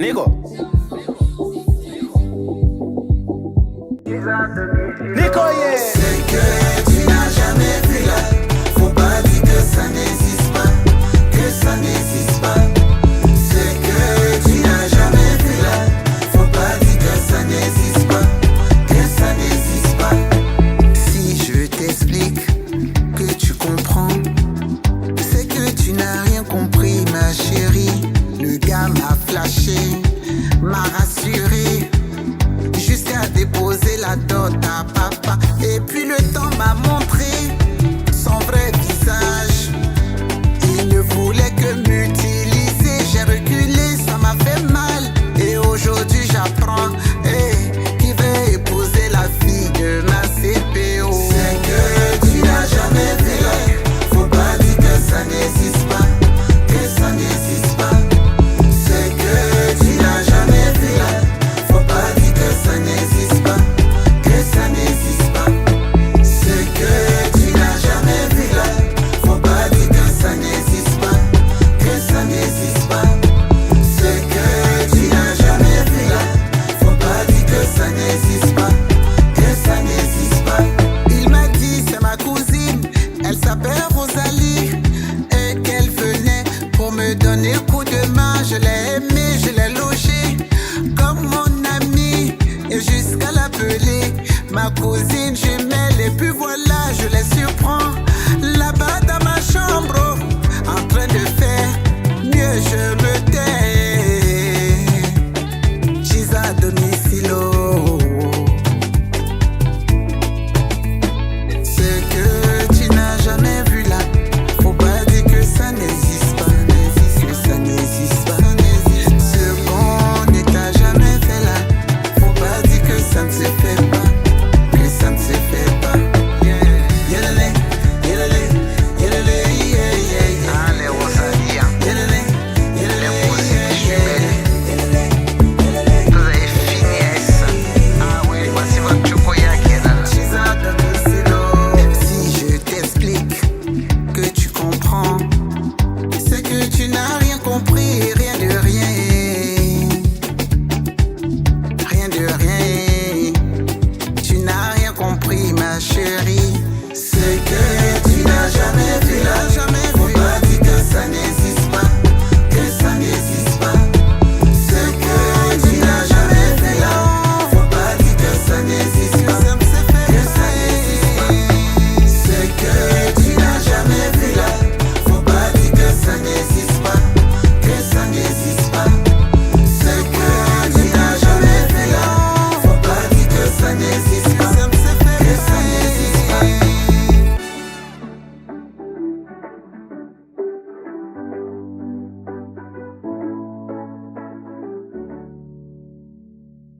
Nico. Nico, yeah. C'est que tu n'as jamais vu là. Faut pas dire que ça n'existe pas, que ça n'existe pas. C'est que tu n'as jamais vu là. Faut pas dire que ça n'existe pas, que ça n'existe pas. Si je t'explique que tu comprends, c'est que tu n'as rien compris, ma chérie. Le gars m'a flashé, m'a rassuré, jusqu'à déposer la dot à papa. Et puis le temps m'a montré son vrai visage. Il ne voulait que m'utiliser. J'ai reculé, ça m'a fait mal. Et aujourd'hui j'apprends qu'il veut épouser la fille de ma CPO. C'est que tu n'as jamais vu là. Faut pas dire que ça n'existe pas, que ça n'existe pas. C'est que tu n'as jamais vu là. Faut pas dire que ça n'existe pas, que ça n'existe pas. C'est que tu n'as jamais vu là. Faut pas dire que ça n'existe pas, que ça n'existe pas. C'est que tu n'as jamais vu là. Faut pas dire que ça n'existe pas, que ça n'existe pas. Il m'a dit c'est ma cousine, elle s'appelle Rosalie, et qu'elle venait pour me donner coup de main. Je l'ai aimée, je l'ai logée comme mon amie, et jusqu'à l'appeler ma cousine jumelle. Et puis voilà, je les surprends là-bas dans ma chambre, en train de faire mieux. Je